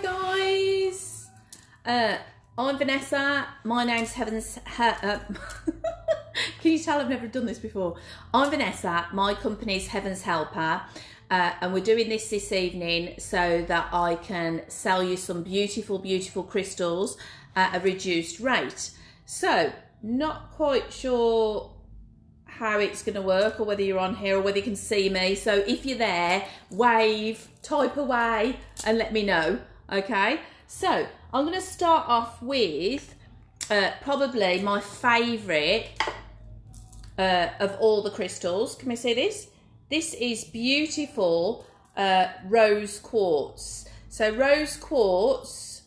Hi guys, I'm Vanessa. My name's Heaven's. Can you tell I've never done this before? I'm Vanessa. My company's Heaven's Helper, and we're doing this evening so that I can sell you some beautiful, beautiful crystals at a reduced rate. So, not quite sure how it's going to work or whether you're on here or whether you can see me. So if you're there, wave, type away and let me know. Okay, so I'm going to start off with probably my favourite of all the crystals. Can we see this? This is beautiful rose quartz. So rose quartz,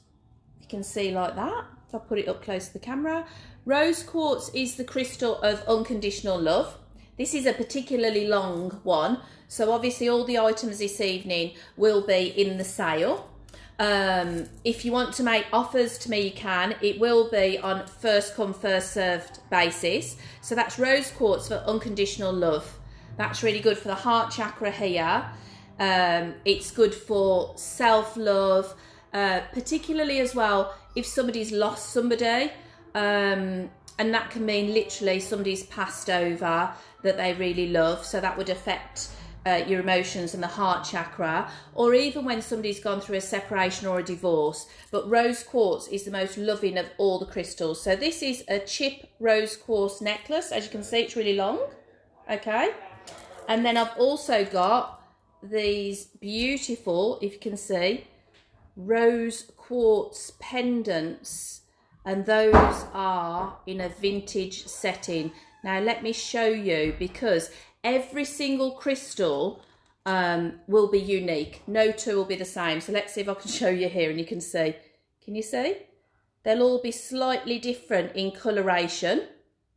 you can see like that. If I put it up close to the camera. Rose quartz is the crystal of unconditional love. This is a particularly long one, so obviously all the items this evening will be in the sale. If you want to make offers to me, you can. It will be on first come, first served basis. So that's rose quartz for unconditional love. That's really good for the heart chakra here. It's good for self-love, particularly as well if somebody's lost somebody. And that can mean literally somebody's passed over that they really love, so that would affect your emotions and the heart chakra, or even when somebody's gone through a separation or a divorce. But rose quartz is the most loving of all the crystals. So this is a chip rose quartz necklace. As you can see, it's really long. Okay, and then I've also got these beautiful, if you can see, rose quartz pendants, and those are in a vintage setting. Now let me show you, because every single crystal will be unique. No two will be the same. So let's see if I can show you here and you can see. Can you see? They'll all be slightly different in coloration.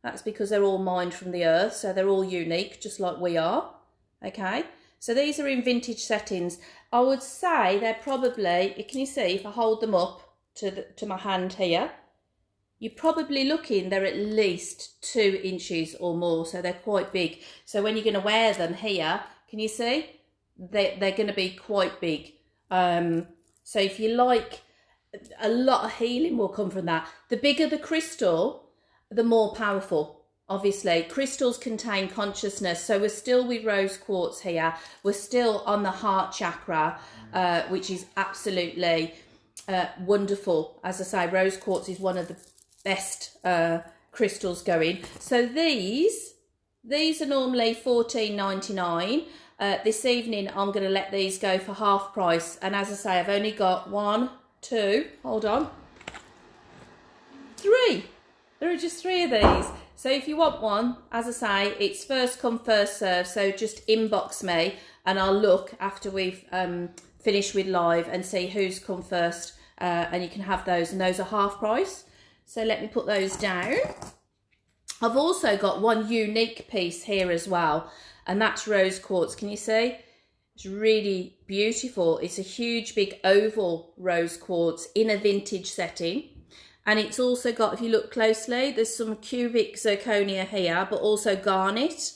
That's because they're all mined from the earth, so they're all unique, just like we are. Okay, so these are in vintage settings. I would say they're probably, can you see if I hold them up to my hand here, you're probably looking, they're at least 2 inches or more, so they're quite big. So when you're going to wear them here, can you see? They're going to be quite big. So if you like, a lot of healing will come from that. The bigger the crystal, the more powerful. Obviously, crystals contain consciousness, so we're still with rose quartz here. We're still on the heart chakra, which is absolutely wonderful. As I say, rose quartz is one of the best crystals going. So these are normally $14.99. This evening I'm going to let these go for half price, and as I say, I've only got 1, 2, hold on, 3. There are just 3 of these. So if you want one, as I say, it's first come, first serve. So just inbox me and I'll look after we've finished with live and see who's come first, and you can have those, and those are half price. So let me put those down. I've also got one unique piece here as well, and that's rose quartz. Can you see? It's really beautiful. It's a huge, big oval rose quartz in a vintage setting. And it's also got, if you look closely, there's some cubic zirconia here, but also garnet.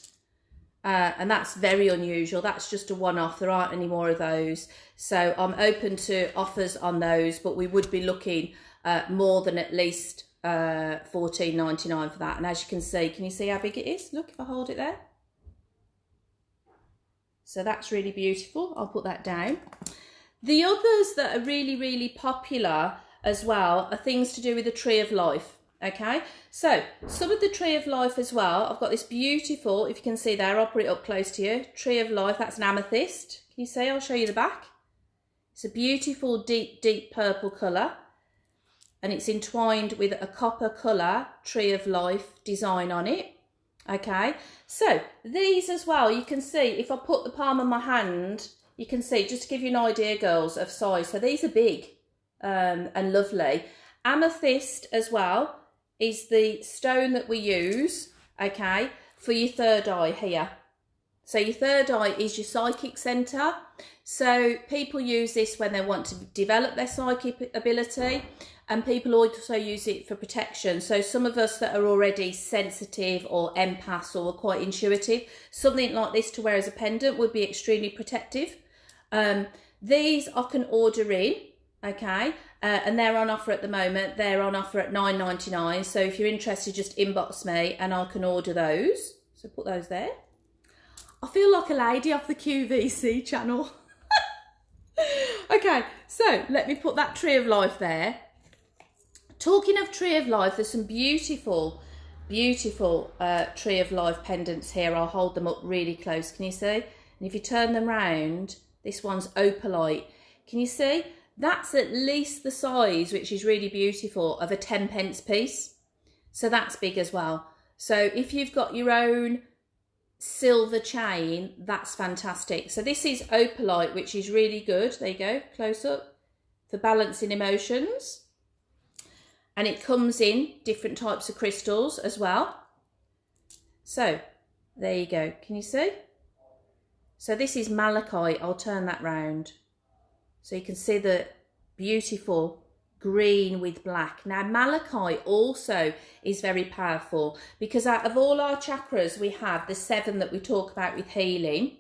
And that's very unusual. That's just a one-off. There aren't any more of those. So I'm open to offers on those, but we would be looking more than at least $14.99 for that. And as you can you see how big it is? Look, if I hold it there. So that's really beautiful. I'll put that down. The others that are really, really popular as well are things to do with the tree of life. Okay, so some of the tree of life as well. I've got this beautiful, if you can see there, I'll put it up close to you, tree of life. That's an amethyst. Can you see? I'll show you the back. It's a beautiful deep, deep purple colour, and it's entwined with a copper colour tree of life design on it. Okay, so these as well, you can see, if I put the palm of my hand, you can see, just to give you an idea, girls, of size. So these are big and lovely. Amethyst as well is the stone that we use, okay, for your third eye here. So your third eye is your psychic centre. So people use this when they want to develop their psychic ability, and people also use it for protection. So some of us that are already sensitive or empaths or quite intuitive, something like this to wear as a pendant would be extremely protective. These I can order in, Okay, and they're on offer at the moment. They're on offer at $9.99. So if you're interested, just inbox me and I can order those. So put those there. I feel like a lady off the QVC channel. Okay, so let me put that Tree of Life there. Talking of Tree of Life, there's some beautiful, beautiful Tree of Life pendants here. I'll hold them up really close. Can you see? And if you turn them round, this one's opalite. Can you see? That's at least the size, which is really beautiful, of a 10p piece. So that's big as well. So if you've got your own silver chain, that's fantastic. So this is opalite, which is really good. There you go, close up, for balancing emotions. And it comes in different types of crystals as well. So there you go. Can you see? So this is malachite. I'll turn that round. So you can see the beautiful green with black. Now malachite also is very powerful because out of all our chakras we have the 7 that we talk about with healing.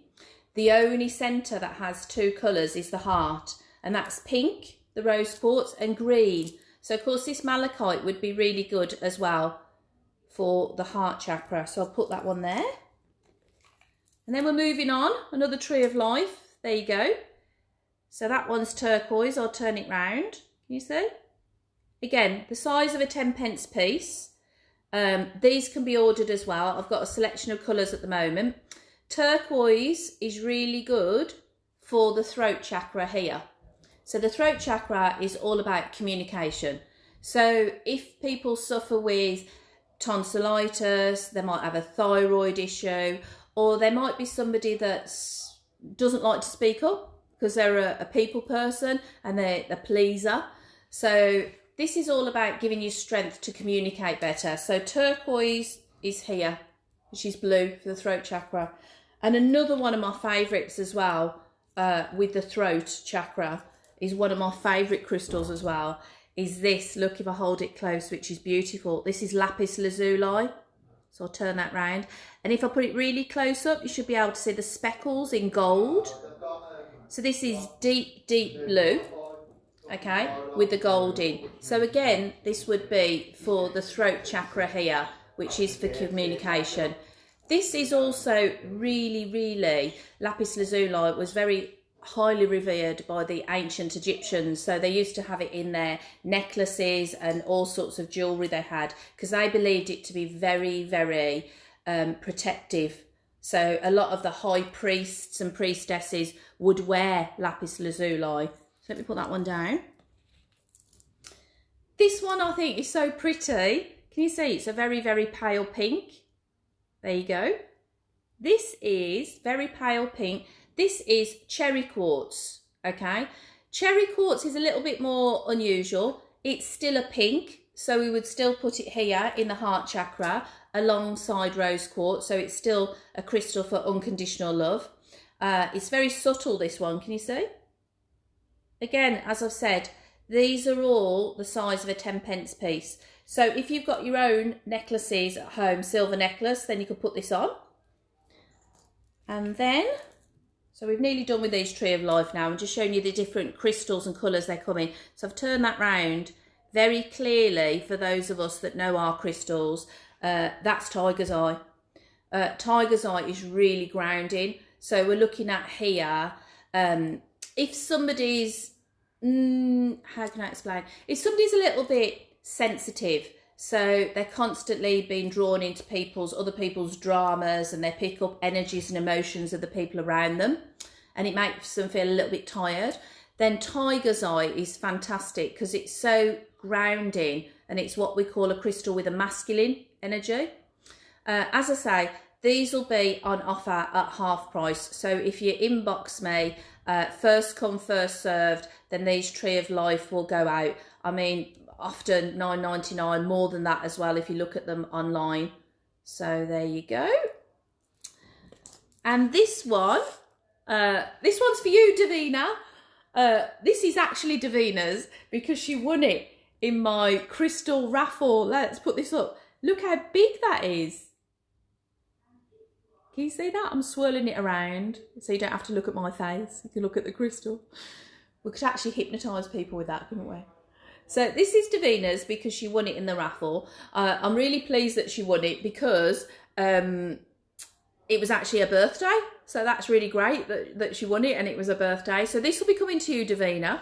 The only centre that has 2 colours is the heart, and that's pink, the rose quartz, and green. So of course this malachite would be really good as well for the heart chakra. So I'll put that one there. And then we're moving on, another Tree of Life. There you go. So that one's turquoise. I'll turn it round. Can you see? Again, the size of a 10p piece. These can be ordered as well. I've got a selection of colours at the moment. Turquoise is really good for the throat chakra here. So the throat chakra is all about communication. So if people suffer with tonsillitis, they might have a thyroid issue, or there might be somebody that doesn't like to speak up because they're a people person and they're a pleaser. So this is all about giving you strength to communicate better. So turquoise is here, which is blue for the throat chakra. And another one of my favourites as well with the throat chakra is one of my favourite crystals as well, is this. Look, if I hold it close, which is beautiful. This is lapis lazuli. So I'll turn that round. And if I put it really close up, you should be able to see the speckles in gold. So this is deep, deep blue, okay, with the gold in. So again, this would be for the throat chakra here, which is for communication. This is also really, really, lapis lazuli was very highly revered by the ancient Egyptians. So they used to have it in their necklaces and all sorts of jewellery they had, because they believed it to be very, very protective. So a lot of the high priests and priestesses would wear lapis lazuli. So let me put that one down. This one I think is so pretty. Can you see? It's a very, very pale pink. There you go. This is very pale pink. This is cherry quartz, okay? Cherry quartz is a little bit more unusual. It's still a pink, so we would still put it here in the heart chakra alongside rose quartz, so it's still a crystal for unconditional love. It's very subtle, this one, can you see? Again, as I've said, these are all the size of a 10p piece. So if you've got your own necklaces at home, silver necklace, then you could put this on. And then, so we've nearly done with these Tree of Life now. I'm just showing you the different crystals and colours they come in. So I've turned that round very clearly for those of us that know our crystals. That's Tiger's Eye. Tiger's Eye is really grounding. So we're looking at here, if somebody's, how can I explain? If somebody's a little bit sensitive, so they're constantly being drawn into other people's dramas, and they pick up energies and emotions of the people around them, and it makes them feel a little bit tired, then Tiger's Eye is fantastic because it's so grounding, and it's what we call a crystal with a masculine energy. As I say, these will be on offer at half price. So if you inbox me, first come, first served, then these Tree of Life will go out. I mean, often $9.99, more than that as well if you look at them online. So there you go. And this one's for you, Davina. This is actually Davina's because she won it in my crystal raffle. Let's put this up. Look how big that is. Can you see that? I'm swirling it around so you don't have to look at my face. You can look at the crystal. We could actually hypnotise people with that, couldn't we? So this is Davina's because she won it in the raffle. I'm really pleased that she won it because it was actually her birthday. So that's really great that she won it and it was her birthday. So this will be coming to you, Davina.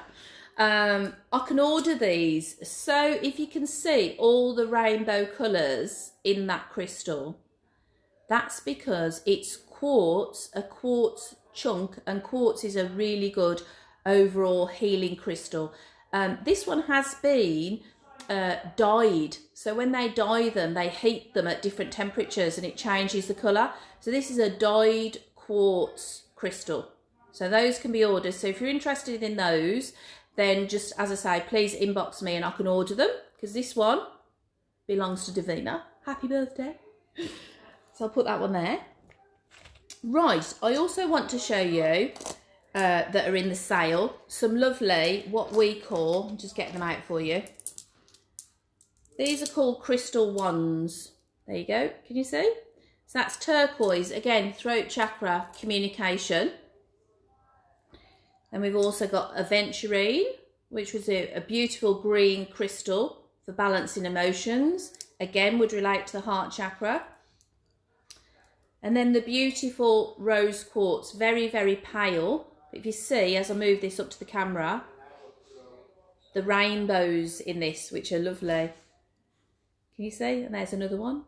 I can order these. So if you can see all the rainbow colours in that crystal, that's because it's quartz, a quartz chunk, and quartz is a really good overall healing crystal. This one has been dyed. So when they dye them, they heat them at different temperatures and it changes the colour. So this is a dyed quartz crystal. So those can be ordered. So if you're interested in those, then just, as I say, please inbox me and I can order them because this one belongs to Davina. Happy birthday. So I'll put that one there. Right, I also want to show you that are in the sale some lovely, what we call, I'm just getting them out for you. These are called crystal wands. There you go, can you see? So that's turquoise, again, throat chakra, communication. And we've also got aventurine, which was a beautiful green crystal for balancing emotions. Again, would relate to the heart chakra. And then the beautiful rose quartz, very, very pale. If you see, as I move this up to the camera, the rainbows in this, which are lovely. Can you see? And there's another one.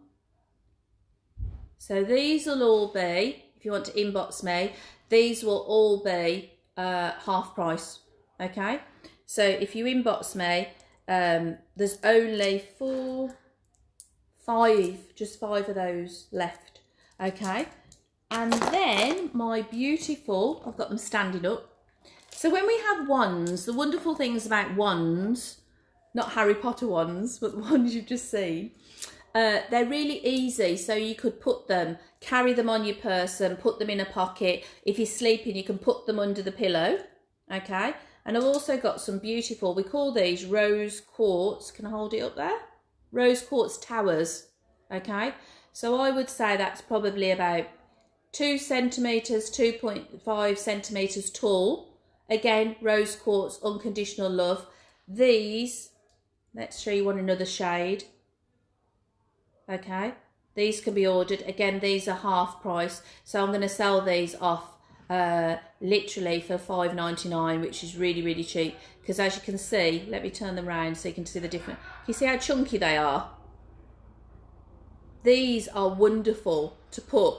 So these will all be, if you want to inbox me, these will all be half price, okay? So if you inbox me, there's only just five of those left, okay? And then my beautiful, I've got them standing up. So when we have wands, the wonderful things about wands, not Harry Potter wands, but the ones you've just seen, they're really easy. So you could put them, carry them on your person, put them in a pocket. If you're sleeping, you can put them under the pillow, okay? And I've also got some beautiful, we call these rose quartz. Can I hold it up there? Rose quartz towers, okay? So I would say that's probably about 2 centimetres, 2.5 centimetres tall. Again, rose quartz, unconditional love. These, let's show you one another shade. Okay, these can be ordered. Again, these are half price. So I'm going to sell these off literally for $5.99, which is really, really cheap. Because as you can see, let me turn them around so you can see the difference. Can you see how chunky they are? These are wonderful to put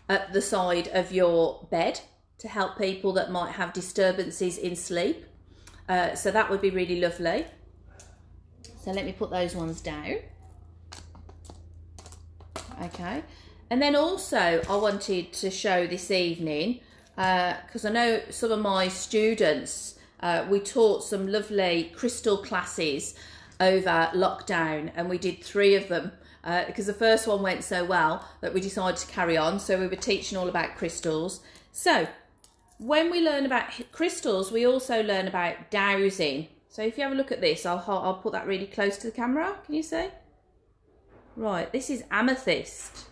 at the side of your bed to help people that might have disturbances in sleep. So that would be really lovely. So let me put those ones down. Okay. And then also I wanted to show this evening, because I know some of my students, we taught some lovely crystal classes over lockdown, and we did 3 of them. Because the first one went so well that we decided to carry on. So we were teaching all about crystals. So when we learn about crystals, we also learn about dowsing. So if you have a look at this, I'll put that really close to the camera. Can you see? Right, this is amethyst.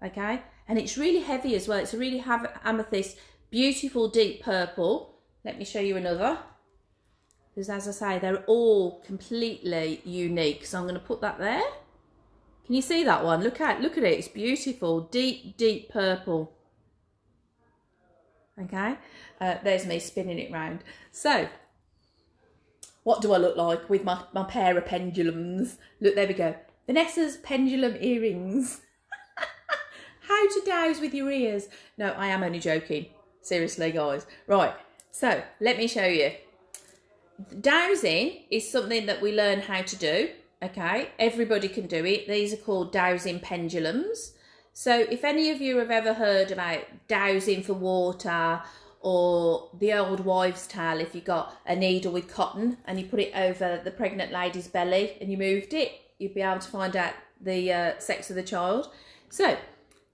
Okay, and it's really heavy as well. It's a really heavy amethyst, beautiful deep purple. Let me show you another. Because as I say, they're all completely unique. So I'm going to put that there. Can you see that one? Look at it. It's beautiful. Deep, deep purple. Okay. There's me spinning it round. So, what do I look like with my pair of pendulums? Look, there we go. Vanessa's pendulum earrings. How to douse with your ears. No, I am only joking. Seriously, guys. Right. So, let me show you. Dowsing is something that we learn how to do, okay? Everybody can do it. These are called dowsing pendulums. So if any of you have ever heard about dowsing for water, or the old wives' tale, if you got a needle with cotton and you put it over the pregnant lady's belly and you moved it, you'd be able to find out the sex of the child. So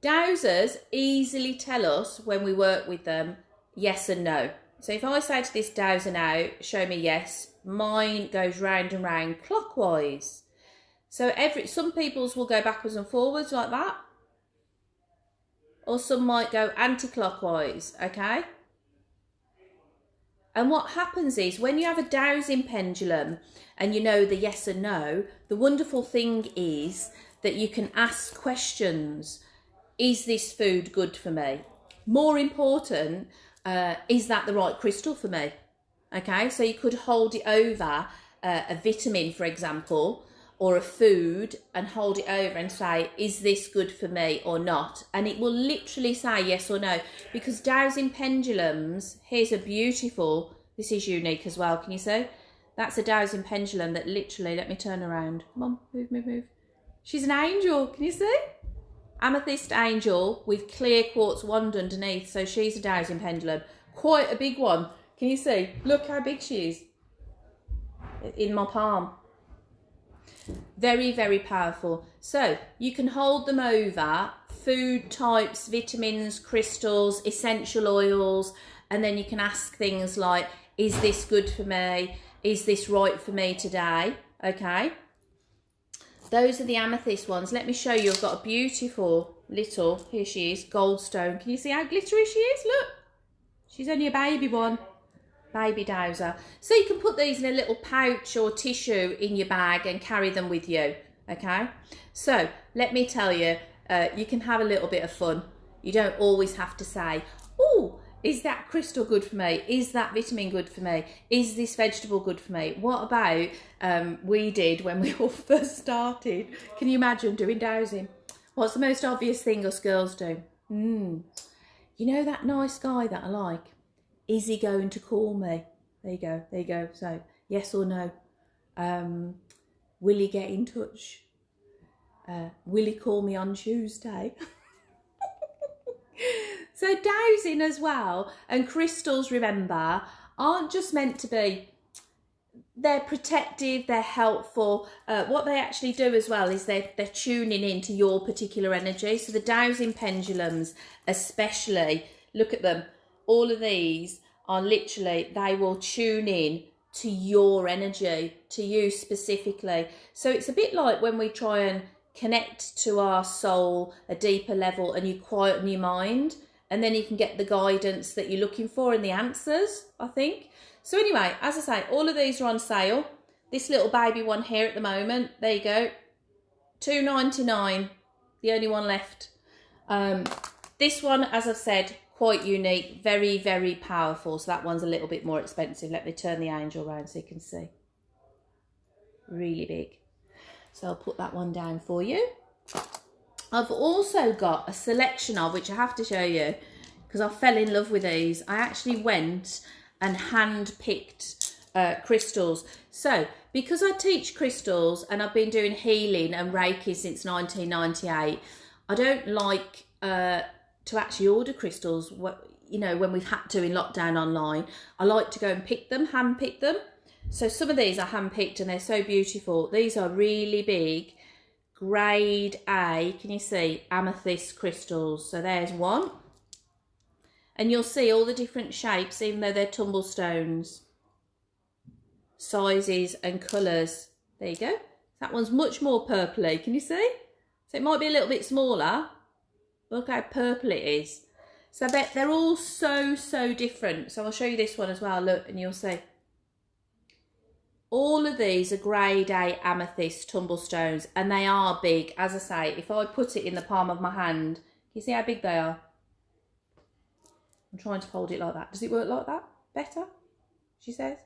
dowsers easily tell us when we work with them yes and no. So if I say to this dowser now, show me yes, mine goes round and round clockwise. So some people's will go backwards and forwards like that. Or some might go anti-clockwise, okay? And what happens is when you have a dowsing pendulum and you know the yes and no, the wonderful thing is that you can ask questions. Is this food good for me? More important, is that the right crystal for me? Okay, so you could hold it over a vitamin, for example, or a food, and hold it over and say, is this good for me or not? And it will literally say yes or no, because dowsing pendulums, here's a beautiful, this is unique as well, can you see? That's a dowsing pendulum that literally, let me turn around. Come on, move, move, move. She's an angel, can you see? Amethyst angel with clear quartz wand underneath, so she's a dowsing pendulum. Quite a big one, can you see? Look how big she is in my palm. Very, very powerful. So you can hold them over food types, vitamins, crystals, essential oils, and then you can ask things like, is this good for me? Is this right for me today? Okay. Those are the amethyst ones. Let me show you. I've got a beautiful little, here she is, gold stone. Can you see how glittery she is? Look. She's only a baby one. Baby dowser. So you can put these in a little pouch or tissue in your bag and carry them with you. Okay. So let me tell you, you can have a little bit of fun. You don't always have to say, oh, is that crystal good for me? Is that vitamin good for me? Is this vegetable good for me? What about we did when we all first started? Can you imagine doing dowsing? What's the most obvious thing us girls do? You know that nice guy that I like? Is he going to call me? There you go, there you go. So, yes or no? Will he get in touch? Will he call me on Tuesday? So dowsing as well, and crystals, remember, aren't just meant to be, they're protective, they're helpful. What they actually do as well is they're tuning into your particular energy. So the dowsing pendulums especially, look at them. All of these are literally, they will tune in to your energy, to you specifically. So it's a bit like when we try and connect to our soul, a deeper level, and you quieten your mind, and then you can get the guidance that you're looking for and the answers, I think. So anyway, as I say, all of these are on sale. This little baby one here at the moment, there you go, $2.99, the only one left. This one, as I've said, quite unique, very, very powerful. So that one's a little bit more expensive. Let me turn the angel around so you can see. Really big. So I'll put that one down for you. I've also got a selection of, which I have to show you, because I fell in love with these. I actually went and hand-picked crystals. So, because I teach crystals and I've been doing healing and Reiki since 1998, I don't like to actually order crystals, you know, when we've had to in lockdown online. I like to go and pick them, hand-pick them. So some of these are hand-picked and they're so beautiful. These are really big, grade A, can you see, amethyst crystals. So there's one. And you'll see all the different shapes, even though they're tumble stones, sizes and colours. There you go. That one's much more purpley, can you see? So it might be a little bit smaller. Look how purple it is. So I bet they're all so, so different. So I'll show you this one as well, look, and you'll see. All of these are grade A amethyst tumble stones, and they are big. As I say, if I put it in the palm of my hand, can you see how big they are? I'm trying to hold it like that. Does it work like that? Better? She says.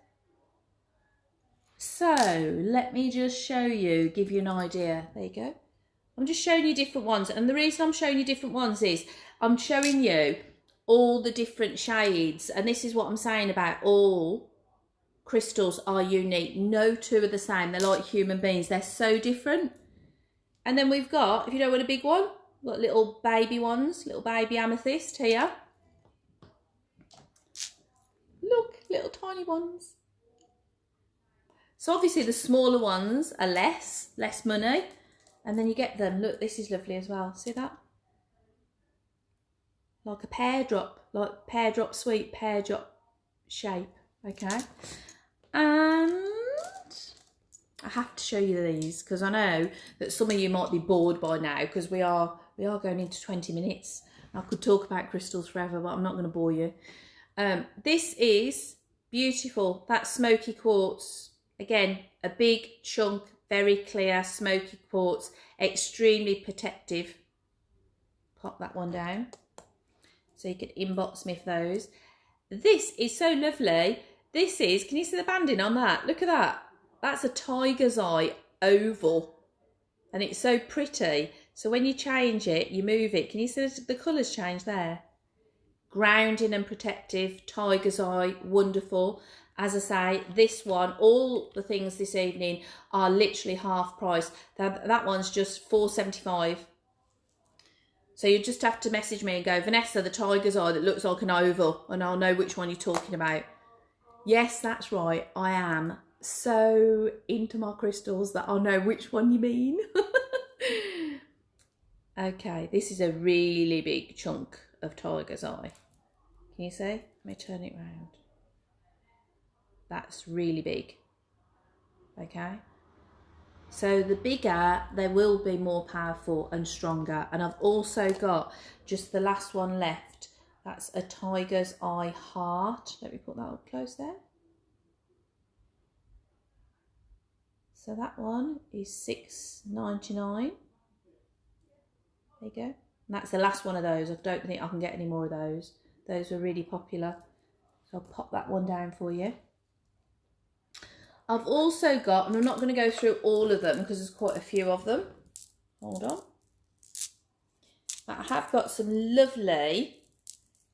So, let me just show you, give you an idea. There you go. I'm just showing you different ones. And the reason I'm showing you different ones is I'm showing you all the different shades. And this is what I'm saying about all crystals are unique. No two are the same. They're like human beings. They're so different. And then we've got, if you don't want a big one, we've got little baby ones, little baby amethyst here. Look, little tiny ones. So obviously the smaller ones are less money. And then you get them. Look, this is lovely as well. See that? Like a pear drop, like pear drop sweet, pear drop shape. Okay. And I have to show you these because I know that some of you might be bored by now because we are going into 20 minutes. I could talk about crystals forever, but I'm not going to bore you. This is beautiful. That's smoky quartz. Again, a big chunk, very clear, smoky quartz, extremely protective. Pop that one down. So you could inbox me for those. This is so lovely. This is, can you see the banding on that? Look at that. That's a tiger's eye oval. And it's so pretty. So when you change it, you move it. Can you see the colours change there? Grounding and protective, tiger's eye, wonderful. As I say, this one, all the things this evening are literally half price. That one's just $4.75. So you just have to message me and go, Vanessa, the tiger's eye that looks like an oval, and I'll know which one you're talking about. Yes, that's right. I am so into my crystals that I'll know which one you mean. Okay, this is a really big chunk of tiger's eye. Can you see? Let me turn it round. That's really big. Okay. So the bigger, they will be more powerful and stronger. And I've also got just the last one left. That's a tiger's eye heart. Let me put that up close there. So that one is $6.99. There you go. And that's the last one of those. I don't think I can get any more of those. Those were really popular. So I'll pop that one down for you. I've also got, and I'm not going to go through all of them because there's quite a few of them. Hold on. But I have got some lovely,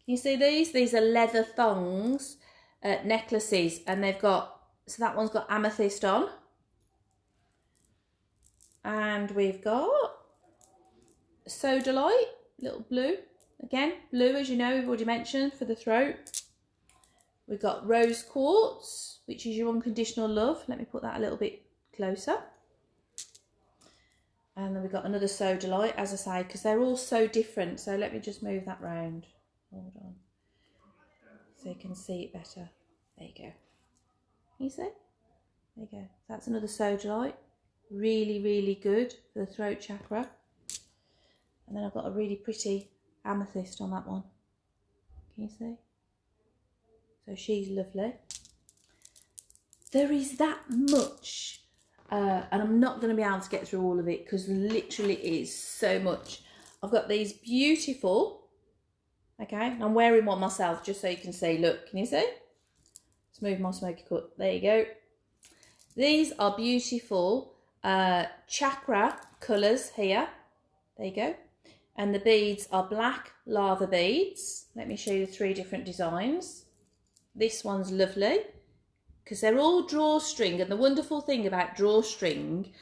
can you see these? These are leather thongs necklaces, and they've got, so that one's got amethyst on. And we've got Sodalite, little blue. Again, blue, as you know, we've already mentioned, for the throat. We've got rose quartz, which is your unconditional love. Let me put that a little bit closer. And then we've got another Sodalite, as I say, because they're all so different. So let me just move that round. Hold on. So you can see it better. There you go. Can you see? There you go. That's another Sodalite. Really, really good for the throat chakra. And then I've got a really pretty amethyst on that one. Can you see? So she's lovely. There is that much, and I'm not going to be able to get through all of it because literally is so much. I've got these beautiful, okay, I'm wearing one myself just so you can see. Look, can you see? Let's move my smoky cut. There you go. These are beautiful chakra colours here. There you go. And the beads are black lava beads. Let me show you 3 different designs. This one's lovely because they're all drawstring, and the wonderful thing about drawstring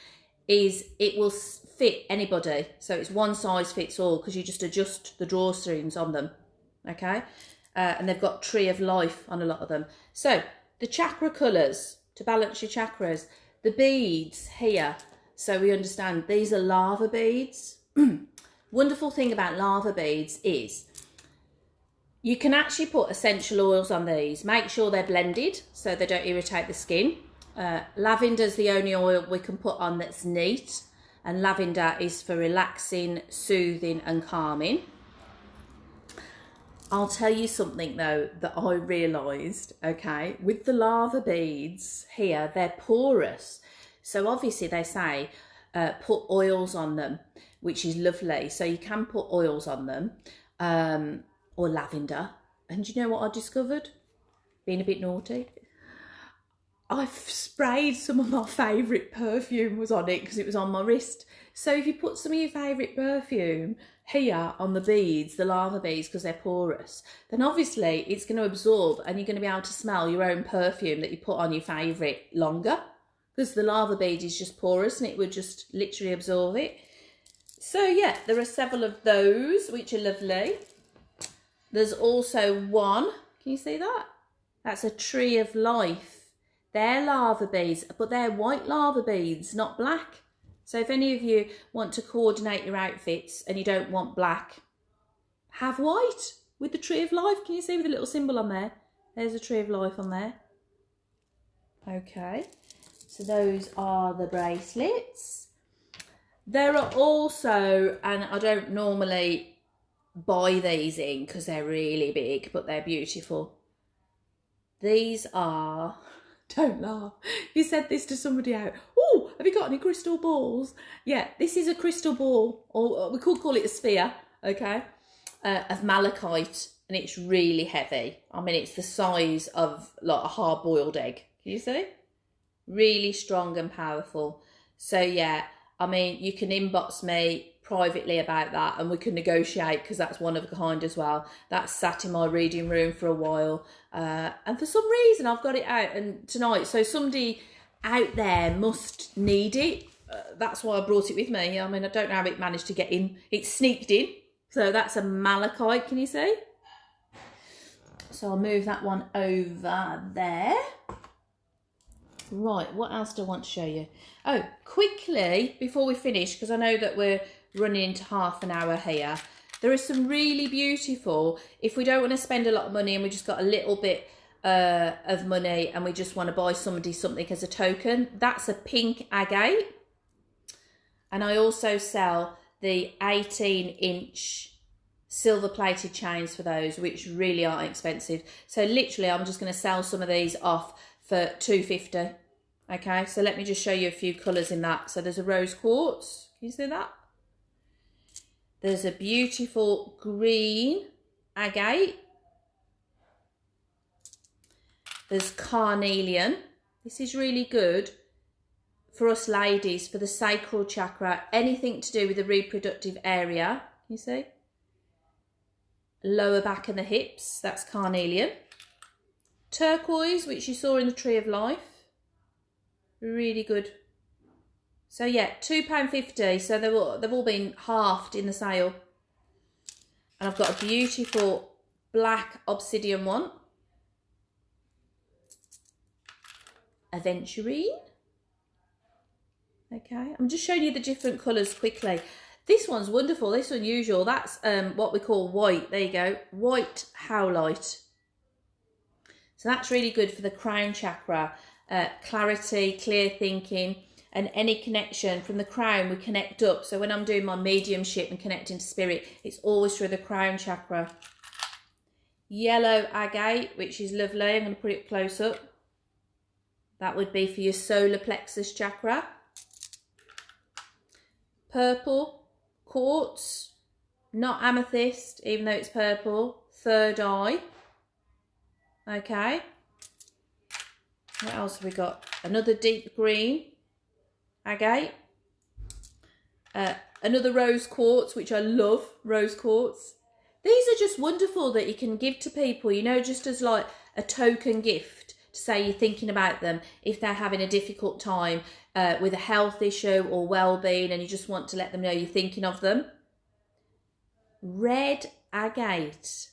is it will fit anybody. So it's one size fits all because you just adjust the drawstrings on them, okay? And they've got Tree of Life on a lot of them. So the chakra colours to balance your chakras, the beads here, so we understand these are lava beads. Wonderful thing about lava beads is you can actually put essential oils on these. Make sure they're blended so they don't irritate the skin. Lavender's the only oil we can put on that's neat. And lavender is for relaxing, soothing and calming. I'll tell you something though that I realised, okay, with the lava beads here, they're porous. So obviously they say put oils on them, which is lovely. So you can put oils on them. Or lavender. And you know what I discovered? Being a bit naughty. I've sprayed some of my favourite perfume was on it because it was on my wrist. So if you put some of your favourite perfume here on the beads, the lava beads, because they're porous, then obviously it's going to absorb and you're going to be able to smell your own perfume that you put on your favourite longer, because the lava bead is just porous and it would just literally absorb it. So yeah, there are several of those which are lovely. There's also one, can you see that? That's a Tree of Life. They're lava beads, but they're white lava beads, not black. So if any of you want to coordinate your outfits and you don't want black, have white with the Tree of Life. Can you see with the little symbol on there? There's a Tree of Life on there. Okay, so those are the bracelets. There are also, and I don't normally buy these in because they're really big, but they're beautiful. These are, don't laugh, you said this to somebody out, oh, have you got any crystal balls? Yeah, this is a crystal ball, or we could call it a sphere, okay, of malachite, and it's really heavy. I mean, it's the size of like a hard-boiled egg. Can you see? Really strong and powerful. So yeah, I mean, you can inbox me privately about that and we can negotiate, because that's one of a kind as well. That's sat in my reading room for a while, and for some reason I've got it out and tonight, so somebody out there must need it. That's why I brought it with me. I mean, I don't know how it managed to get in. It sneaked in. So that's a malachite, can you see? So I'll move that one over there. Right, what else do I want to show you? Oh, quickly, before we finish, because I know that we're running into half an hour here, there are some really beautiful, if we don't want to spend a lot of money and we just got a little bit of money and we just want to buy somebody something as a token, that's a pink agate. And I also sell the 18-inch silver plated chains for those, which really aren't expensive. So literally I'm just going to sell some of these off for $2.50. Okay, so let me just show you a few colours in that. So there's a rose quartz, can you see that? There's a beautiful green agate. There's carnelian. This is really good for us ladies, for the sacral chakra, anything to do with the reproductive area. Can you see? Lower back and the hips, that's carnelian. Turquoise, which you saw in the Tree of Life. Really good. So yeah, £2.50. So they've all been halved in the sale. And I've got a beautiful black obsidian one. Aventurine. Okay, I'm just showing you the different colours quickly. This one's wonderful, this unusual. That's what we call white. There you go, white howlite. So that's really good for the crown chakra, clarity, clear thinking, and any connection from the crown. We connect up. So when I'm doing my mediumship and connecting to spirit, it's always through the crown chakra. Yellow agate, which is lovely. I'm going to put it close up. That would be for your solar plexus chakra. Purple quartz, not amethyst, even though it's purple. Third eye. Okay. What else have we got? Another deep green agate. Another rose quartz, which I love, rose quartz. These are just wonderful that you can give to people, you know, just as like a token gift to say you're thinking about them if they're having a difficult time with a health issue or well-being, and you just want to let them know you're thinking of them. Red agate,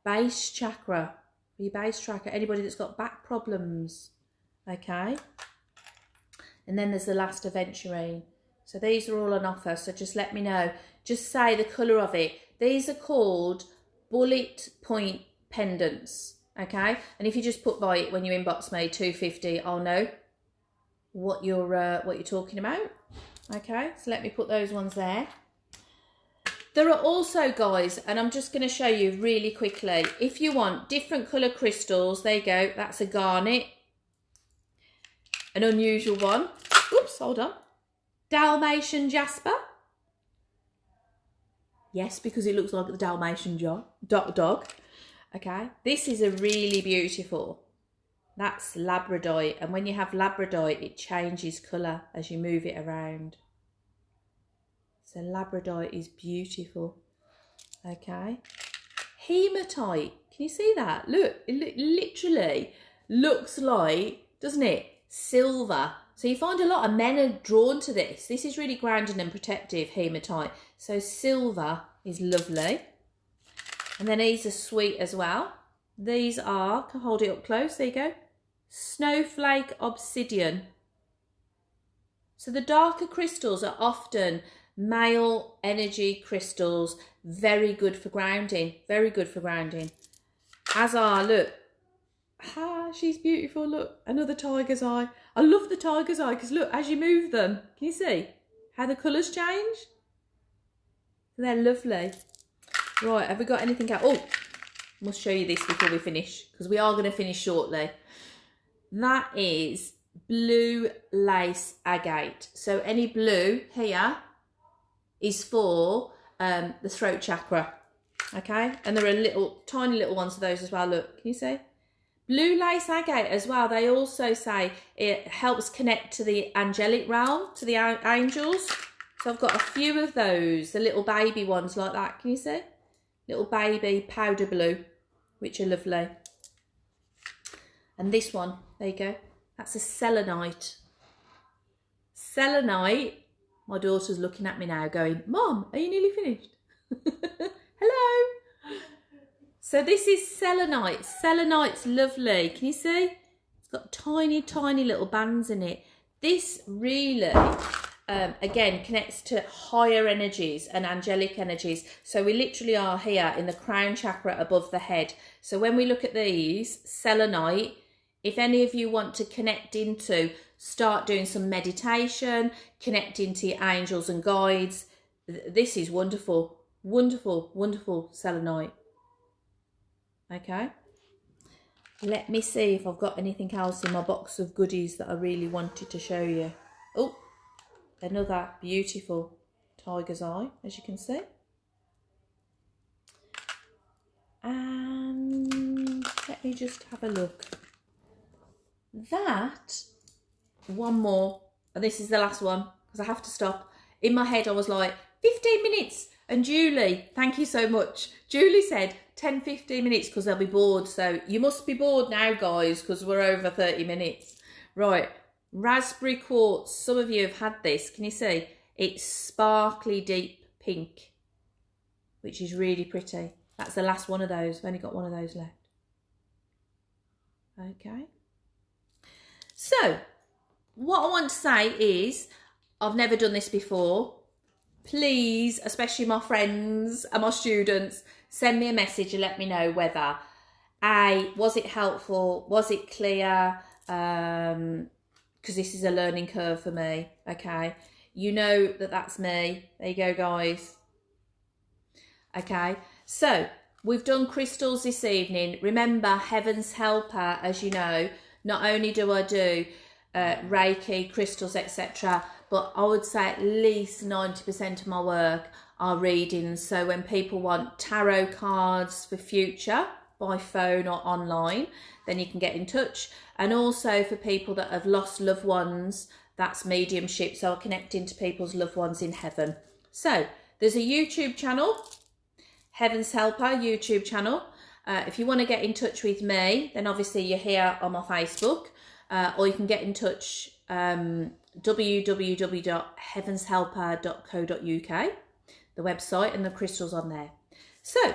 base chakra, for your base chakra, anybody that's got back problems. Okay. And then there's the last aventurine. So these are all on offer, so just let me know. Just say the colour of it. These are called bullet point pendants. Okay, and if you just put by it when you inbox me $2.50, I'll know what you're talking about. Okay, so let me put those ones there. There are also, guys, and I'm just going to show you really quickly, if you want different colour crystals, there you go, that's a garnet, an unusual one. Oops, hold on. Dalmatian jasper. Yes, because it looks like the Dalmatian dog. Okay, this is a really beautiful. That's labradorite, and when you have labradorite, it changes colour as you move it around. So labradorite is beautiful. Okay, hematite. Can you see that? Look, it literally looks like, doesn't it, silver. So you find a lot of men are drawn to this. This is really grounding and protective, hematite. So silver is lovely. And then these are sweet as well. These are, can hold it up close, there you go. Snowflake obsidian. So the darker crystals are often male energy crystals, very good for grounding, very good for grounding. As are, look, she's beautiful, look, another tiger's eye. I love the tiger's eye because look, as you move them, can you see how the colours change? They're lovely. Right, have we got anything else? Oh, Must show you this before we finish, because we are going to finish shortly. That is blue lace agate. So any blue here is for the throat chakra. Okay, and there are little, tiny little ones of those as well. Look, can you see? Blue lace agate as well. They also say it helps connect to the angelic realm, to the angels. So I've got a few of those, the little baby ones like that. Can you see? Little baby powder blue, which are lovely. And this one, there you go. That's a selenite. Selenite. My daughter's looking at me now going, Mom, are you nearly finished? Hello. So this is selenite. Selenite's lovely. Can you see? It's got tiny, tiny little bands in it. This really, again, connects to higher energies and angelic energies. So we literally are here in the crown chakra above the head. So when we look at these, selenite, if any of you want to connect into, start doing some meditation, connect into your angels and guides, this is wonderful. Wonderful, wonderful selenite. Okay. Let me see if I've got anything else in my box of goodies that I really wanted to show you. Oh, another beautiful tiger's eye, as you can see. And let me just have a look. That, one more, and this is the last one, because I have to stop. In my head, I was like, 15 minutes. And Julie, thank you so much. Julie said 10, 15 minutes because they'll be bored. So you must be bored now, guys, because we're over 30 minutes. Right, raspberry quartz. Some of you have had this. Can you see? It's sparkly deep pink, which is really pretty. That's the last one of those. I've only got one of those left. Okay. So, what I want to say is, I've never done this before. Please, especially my friends and my students, send me a message and let me know whether was it helpful, was it clear, because this is a learning curve for me. Okay, you know that's me. There you go, guys. Okay, so we've done crystals this evening. Remember, Heaven's Helper, as you know, not only do I do Reiki, crystals, etc., but I would say at least 90% of my work are readings. So when people want tarot cards for future by phone or online, then you can get in touch. And also for people that have lost loved ones, that's mediumship. So connecting to people's loved ones in heaven. So there's a YouTube channel, Heaven's Helper YouTube channel. If you want to get in touch with me, then obviously you're here on my Facebook, or you can get in touch www.heavenshelper.co.uk, the website, and the crystals on there. So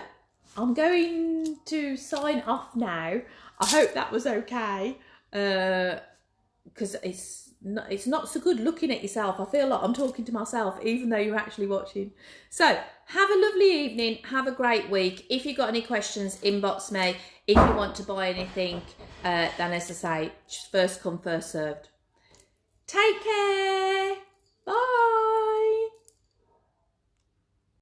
I'm going to sign off now. I hope that was okay, because it's not so good looking at yourself. I feel like I'm talking to myself even though you're actually watching. So have a lovely evening, have a great week. If you've got any questions, inbox me. If you want to buy anything, then as I say, first come, first served. Take care.